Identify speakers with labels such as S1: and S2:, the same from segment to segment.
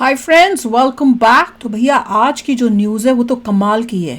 S1: Hi friends, welcome back. तो भैया आज की जो न्यूज़ है वो तो कमाल की है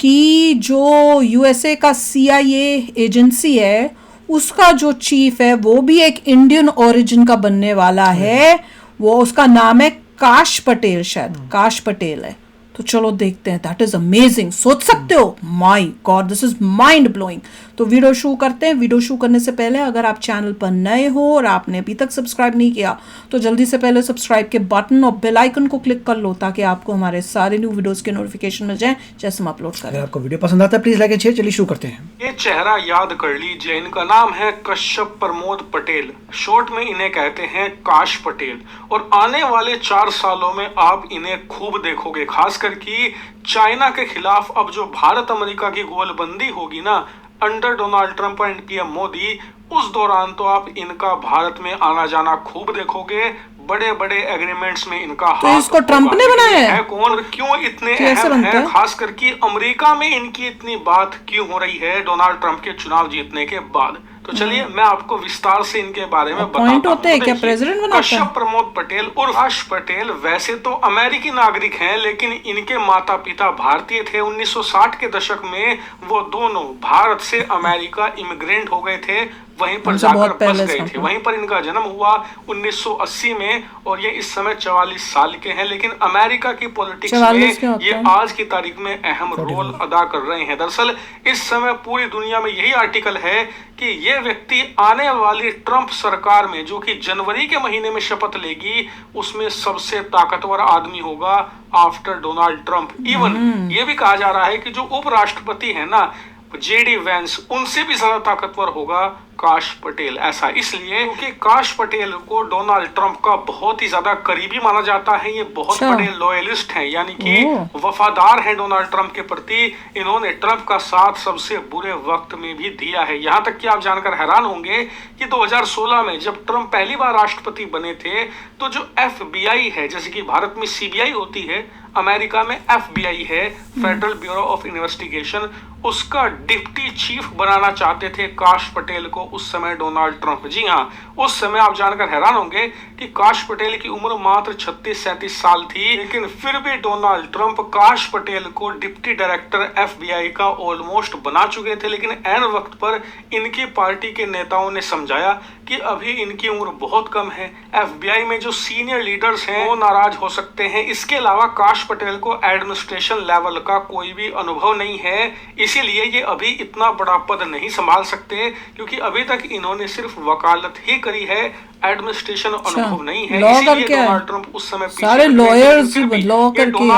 S1: कि जो यूएसए का सीआईए एजेंसी है उसका जो चीफ है वो भी एक इंडियन ओरिजिन का बनने वाला है। वो उसका नाम है काश पटेल, शायद काश पटेल है। तो चलो देखते हैं। That is amazing. सोच सकते हो, my God, this is mind blowing. तो वीडियो शुरू करते हैं। वीडियो शुरू करने से पहले अगर आप चैनल पर नए हो और आपने अभी तक सब्सक्राइब नहीं किया तो जल्दी से पहले सब्सक्राइब के बटन और बेल आइकन को क्लिक कर लो ताकि आपको हमारे सारे न्यू वीडियोस के नोटिफिकेशन मिल जाएं जैसे हम अपलोड करें।
S2: अगर आपको वीडियो पसंद आता है प्लीज लाइक एंड शेयर। चलिए शुरू करते हैं।
S3: ये चेहरा याद कर लीजिए, इनका नाम है कश्यप प्रमोद पटेल। शॉर्ट में इन्हें कहते हैं काश पटेल। और आने वाले 4 सालों में आप इन्हें खूब देखोगे, खासकर कि चाइना के खिलाफ अब जो भारत अमेरिका की गोलबंदी होगी ना under Donald Trump and PM Modi, उस दौरान तो आप इनका भारत में आना जाना खूब देखोगे। बड़े बड़े एग्रीमेंट्स में इनका
S1: तो इसको ट्रंप ने बनाया है
S3: कौन और क्यों इतने अहम है, खास करके अमेरिका में इनकी इतनी बात क्यों हो रही है डोनाल्ड ट्रंप के चुनाव जीतने के बाद। तो चलिए मैं आपको विस्तार से इनके बारे में बताता हूं।
S1: क्या प्रेसिडेंट बनाता है?
S3: कश्यप प्रमोद पटेल और काश पटेल वैसे तो अमेरिकी नागरिक हैं, लेकिन इनके माता पिता भारतीय थे। 1960 के दशक में वो दोनों भारत से अमेरिका इमिग्रेंट हो गए थे, वहीं पर जाकर बस गए थे। वहीं पर इनका जन्म हुआ 1980 में और ये इस समय 44 साल के हैं। लेकिन अमेरिका की पॉलिटिक्स में ये आज की तारीख में अहम रोल अदा कर रहे हैं। दरअसल इस समय पूरी दुनिया में यही आर्टिकल है कि ये व्यक्ति आने वाली ट्रंप सरकार में, जो कि जनवरी के महीने में शपथ लेगी, उसमें सबसे ताकतवर आदमी होगा आफ्टर डोनाल्ड ट्रंप। इवन ये भी कहा जा रहा है कि जो उपराष्ट्रपति है ना जेडी वेंस, उनसे भी ज्यादा ताकतवर होगा काश पटेल। ऐसा इसलिए क्योंकि काश पटेल को डोनाल्ड ट्रंप का बहुत ही ज्यादा करीबी माना जाता है। ये बहुत बड़े लॉयलिस्ट हैं, यानी कि वफादार हैं डोनाल्ड ट्रंप के प्रति। इन्होंने ट्रंप का साथ सबसे बुरे वक्त में भी दिया है। यहाँ तक कि आप जानकर हैरान होंगे कि 2016 में जब ट्रंप पहली बार राष्ट्रपति बने थे तो जो FBI है, जैसे कि भारत में CBI होती है, अमेरिका में FBI है, फेडरल ब्यूरो ऑफ इन्वेस्टिगेशन, उसका डिप्टी चीफ बनाना चाहते थे काश पटेल को उस समय डोनाल्ड ट्रंप। जी हाँ, उस समय आप जानकर हैरान होंगे कि काश पटेल की उम्र मात्र 36-37 साल थी, लेकिन फिर भी डोनाल्ड ट्रंप काश पटेल को डिप्टी डायरेक्टर FBI का ऑलमोस्ट बना चुके थे। लेकिन ऐन वक्त पर इनकी पार्टी के नेताओं ने समझाया कि अभी इनकी उम्र बहुत कम है, FBI में जो सीनियर लीडर्स हैं वो नाराज हो सकते हैं। इसके अलावा काश पटेल को एडमिनिस्ट्रेशन लेवल का कोई भी अनुभव नहीं है, इसीलिए ये अभी इतना बड़ा पद नहीं संभाल सकते, क्योंकि अभी तक इन्होंने सिर्फ वकालत ही करी है, एडमिनिस्ट्रेशन अनुभव नहीं है। इसीलिए डोनाल्ड ट्रंप उस समय
S1: सारे लॉयर्स लॉ करके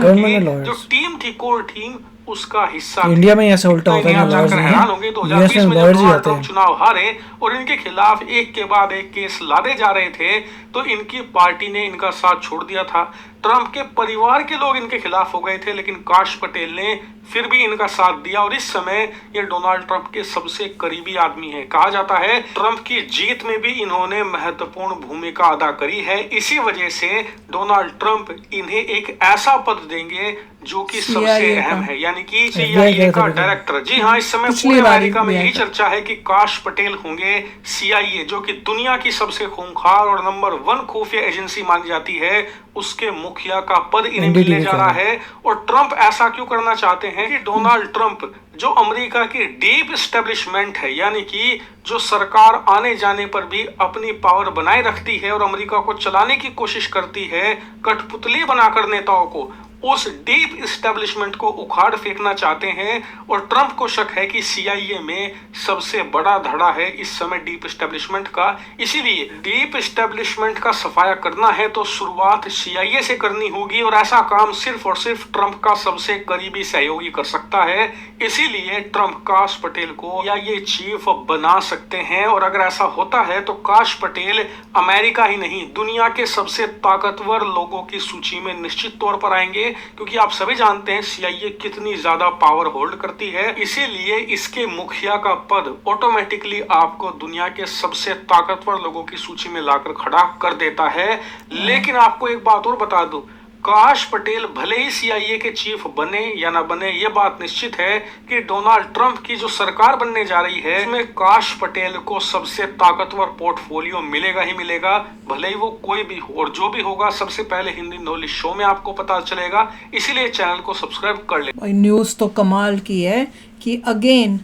S1: बने।
S3: जो टीम थी, कोर टीम, उसका हिस्सा
S2: इंडिया में ऐसा उल्टा होता है।
S3: हैरान होंगे 2020 में जब डोनाल्ड ट्रंप चुनाव हारे और इनके खिलाफ एक के बाद एक केस लादे जा रहे थे तो इनकी पार्टी ने इनका साथ छोड़ दिया था। ट्रंप के परिवार के लोग इनके खिलाफ हो गए थे, लेकिन काश पटेल ने फिर भी इनका साथ दिया और इस समय ये डोनाल्ड ट्रंप के सबसे करीबी आदमी है। कहा जाता है ट्रंप की जीत में भी इन्होंने महत्वपूर्ण भूमिका अदा करी है। इसी वजह से डोनाल्ड ट्रंप इन्हें एक ऐसा पद देंगे जो कि सबसे अहम है, यानी कि CIA का डायरेक्टर। जी हाँ, इस समय पूरे अमेरिका में यही चर्चा है कि काश पटेल होंगे CIA, जो कि दुनिया की सबसे खूंखार और नंबर 1 खुफिया एजेंसी मानी जाती है, उसके मुखिया का पद इन्हें मिलने जा रहा है। और ट्रंप ऐसा क्यों करना चाहते हैं कि डोनाल्ड ट्रंप जो अमेरिका की डीप एस्टेब्लिशमेंट है, यानी कि जो सरकार आने जाने पर भी अपनी पावर बनाए रखती है और अमेरिका को चलाने की कोशिश करती है, कठपुतली बनाकर नेताओं को, उस डीप एस्टेब्लिशमेंट को उखाड़ फेंकना चाहते हैं। और ट्रंप को शक है कि CIA में सबसे बड़ा धड़ा है इस समय डीप एस्टेब्लिशमेंट का। इसीलिए डीप एस्टेब्लिशमेंट का सफाया करना है तो शुरुआत CIA से करनी होगी, और ऐसा काम सिर्फ और सिर्फ ट्रंप का सबसे करीबी सहयोगी कर सकता है। इसीलिए ट्रंप काश पटेल को CIA चीफ बना सकते हैं। और अगर ऐसा होता है तो काश पटेल अमेरिका ही नहीं, दुनिया के सबसे ताकतवर लोगों की सूची में निश्चित तौर पर आएंगे, क्योंकि आप सभी जानते हैं CIA कितनी ज्यादा पावर होल्ड करती है। इसीलिए इसके मुखिया का पद ऑटोमेटिकली आपको दुनिया के सबसे ताकतवर लोगों की सूची में लाकर खड़ा कर देता है। लेकिन आपको एक बात और बता दूं, काश पटेल भले ही CIA के चीफ बने या ना बने, ये बात निश्चित है कि डोनाल्ड ट्रंप की जो सरकार बनने जा रही है उसमें काश पटेल को सबसे ताकतवर पोर्टफोलियो मिलेगा ही मिलेगा, भले ही वो कोई भी हो। और जो भी होगा सबसे पहले हिंदी नॉलेज शो में आपको पता चलेगा, इसीलिए चैनल को सब्सक्राइब कर ले।
S1: न्यूज़ तो कमाल की है कि अगेन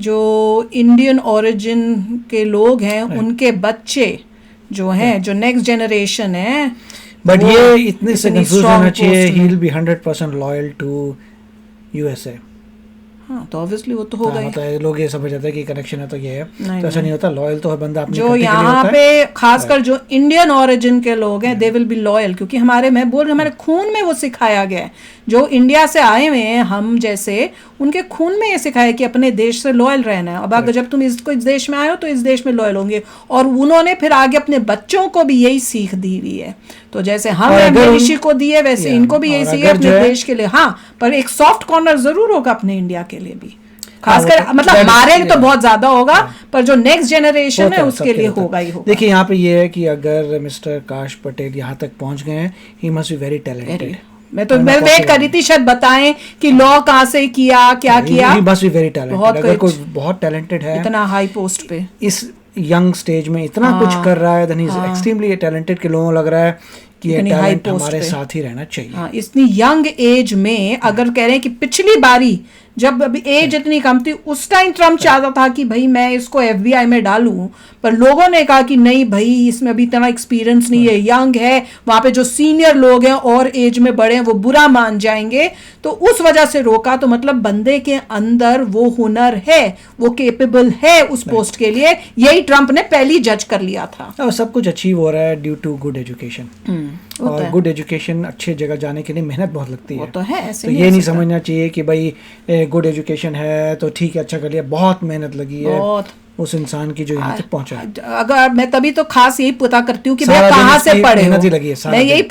S1: जो इंडियन ओरिजिन के लोग हैं उनके बच्चे जो हैं, जो नेक्स्ट जनरेशन है,
S2: बट ये इतने से कंफ्यूज
S1: strong
S2: होना चाहिए,
S1: post
S2: ही
S1: में।
S2: Will be 100% loyal to USA।
S1: हाँ तो ऑब्वियसली वो तो होगा ही।
S2: मतलब लोग ये समझ जाते हैं कि कनेक्शन है तो ये है,
S1: नहीं,
S2: तो ऐसा नहीं होता। लॉयल तो है बंदा अपनी
S1: जो
S2: country के लिए
S1: यहाँ
S2: होता है।
S1: पे खासकर जो इंडियन ओरिजिन के लोग हैं दे विल बी लॉयल, क्योंकि हमारे खून में वो सिखाया गया है। जो इंडिया से आए हुए हैं हम जैसे, उनके खून में ये सिखाया है कि अपने देश से लॉयल रहना है। अब अगर जब तुम इस देश में आए हो तो इस देश में लॉयल होंगे, और उन्होंने फिर आगे अपने बच्चों को भी यही सीख दी हुई है। तो जैसे हम ऋषि को दिए वैसे इनको भी यही सीख है अपने देश के लिए। हाँ, पर एक सॉफ्ट कॉर्नर जरूर होगा अपने इंडिया के लिए भी, खासकर मतलब हमारे लिए तो बहुत ज्यादा होगा, पर जो नेक्स्ट जनरेशन है उसके लिए होगा ही होगा।
S2: देखिए यहाँ पे ये है कि अगर मिस्टर काश पटेल यहाँ तक पहुंच गए हैं, he must be very talented.
S1: मैं वेट कर रही थी शायद बताएं कि लॉ कहाँ से किया, क्या किया।
S2: He must be very talented. अगर कोई बहुत टैलेंटेड है
S1: इतना हाई पोस्ट पे,
S2: इस यंग स्टेज में इतना कुछ कर रहा है, then he is extremely talented, के लोगों को लग रहा है कि ये टैलेंट हमारे साथ ही रहना चाहिए।
S1: हाँ, इतनी यंग एज में अगर कह रहे हैं कि पिछली बारी जब अभी एज इतनी कम थी उस टाइम ट्रम्प चाहता था कि भाई मैं इसको FBI में डालूं, पर लोगों ने कहा कि नहीं भाई इसमें अभी इतना एक्सपीरियंस नहीं है, यंग है, वहां पे जो सीनियर लोग हैं और एज में बड़े हैं वो बुरा मान जाएंगे, तो उस वजह से रोका। तो मतलब बंदे के अंदर वो हुनर है, वो केपेबल है उस पोस्ट के लिए, यही ट्रम्प ने पहली जज कर लिया था।
S2: और सब कुछ अचीव हो रहा है ड्यू टू गुड एजुकेशन। और गुड एजुकेशन, अच्छे जगह जाने के लिए मेहनत बहुत लगती है।
S1: वो तो है, ऐसे
S2: तो ये नहीं समझना चाहिए कि भाई गुड एजुकेशन है तो ठीक है, अच्छा कर लिया। बहुत मेहनत लगी है उस इंसान की जो यहाँ तक पहुंचा है।
S1: अगर मैं तभी तो खास यही पता करती हूँ कि भैया कहाँ से पढ़े हो, मैं यही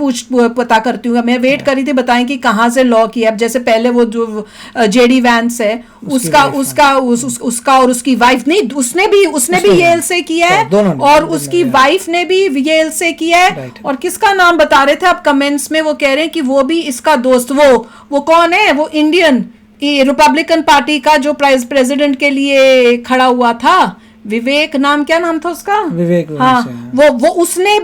S1: पता करती हूँ। मैं वेट करी थी बताएं कि कहाँ से लॉ किया। अब जैसे पहले वो जो JD वैंस है उसका और उसकी वाइफ, नहीं उसने भी येल से किया है, और उसकी वाइफ ने भी येल से किया है। और किसका नाम बता रहे थे आप कमेंट्स में, वो कह रहे हैं कि वो भी इसका दोस्त, वो कौन है, वो इंडियन रिपब्लिकन पार्टी का जो प्रेसिडेंट के लिए खड़ा हुआ था, विवेक नाम, क्या नाम था उसका,
S2: विवेक।
S1: हाँ, वो उसने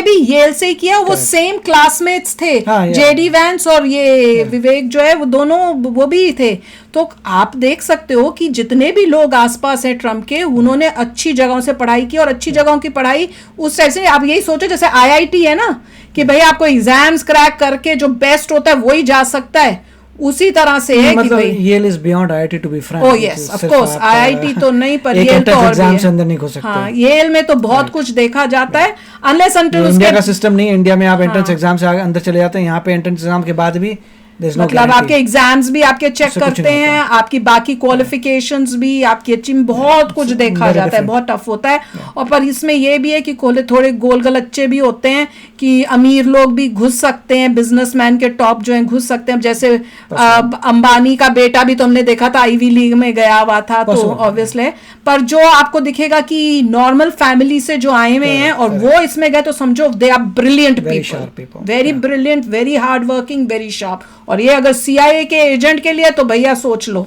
S1: भी येल से किया। वो सेम क्लासमेट्स थे, JD वैंस और ये विवेक जो है वो दोनों वो भी थे। तो आप देख सकते हो कि जितने भी लोग आसपास हैं ट्रम्प के, उन्होंने अच्छी जगहों से पढ़ाई की, और अच्छी जगहों की पढ़ाई उस टाइप से। आप यही सोचो जैसे IIT है ना, कि भाई आपको एग्जाम्स क्रैक करके जो बेस्ट होता है वही जा सकता है, उसी तरह से है कि भाई
S2: Yale is beyond IIT to be frank.
S1: Oh yes, of course IIT तो नहीं, पर येल तो और
S2: एग्जाम से अंदर नहीं घुस सकते।
S1: हाँ, येल में तो बहुत कुछ देखा जाता है, अनलेस अंटिल
S2: इंडिया का सिस्टम नहीं है। इंडिया में आप एंट्रेंस एग्जाम से अंदर चले जाते हैं, यहाँ पे एंट्रेंस एग्जाम के बाद भी
S1: मतलब आपके एग्जाम्स भी आपके चेक करते हैं, आपकी बाकी क्वालिफिकेशंस भी आपकी अच्छी, बहुत कुछ देखा जाता है, बहुत टफ होता है। और पर इसमें ये भी है कि थोड़े गोल गलच्चे भी होते हैं कि अमीर लोग भी घुस सकते हैं, बिजनेसमैन के टॉप जो हैं घुस सकते हैं। जैसे अंबानी का बेटा भी तो हमने देखा था आईवी लीग में गया हुआ था, तो ऑब्वियसली। पर जो आपको दिखेगा कि नॉर्मल फैमिली से जो आए हुए हैं और वो इसमें गए, तो समझो they are brilliant people, very brilliant, very hard working, very sharp. और ये अगर CIA के एजेंट के लिए तो भैया सोच लो,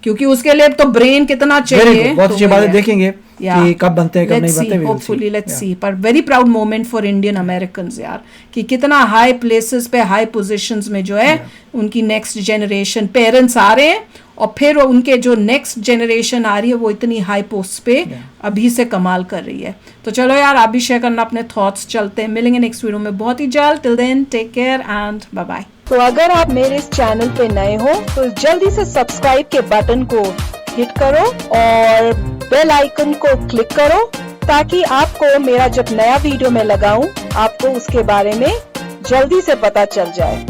S1: क्योंकि उसके लिए तो ब्रेन कितना चाहिए।
S2: बहुत अच्छी बातें देखेंगे कि कब बनते हैं कब नहीं बनते,
S1: होपफुली लेट्स सी। पर very proud moment for Indian Americans यार, कि कितना हाई प्लेसेस पे, हाई पोजीशंस में जो है उनकी नेक्स्ट जनरेशन पेरेंट्स आ रहे हैं, और फिर उनके जो नेक्स्ट जनरेशन आ रही है वो इतनी हाई पोस्ट पे अभी से कमाल कर रही है। तो चलो यार, आप भी शेयर करना अपने थॉट्स। चलते हैं, मिलेंगे नेक्स्ट वीडियो में बहुत ही जल्द। Till then take care and bye bye.
S4: तो अगर आप मेरे इस चैनल पे नए हो तो जल्दी से सब्सक्राइब के बटन को हिट करो और बेल आइकन को क्लिक करो, ताकि आपको मेरा जब नया वीडियो मैं लगाऊं आपको उसके बारे में जल्दी से पता चल जाए।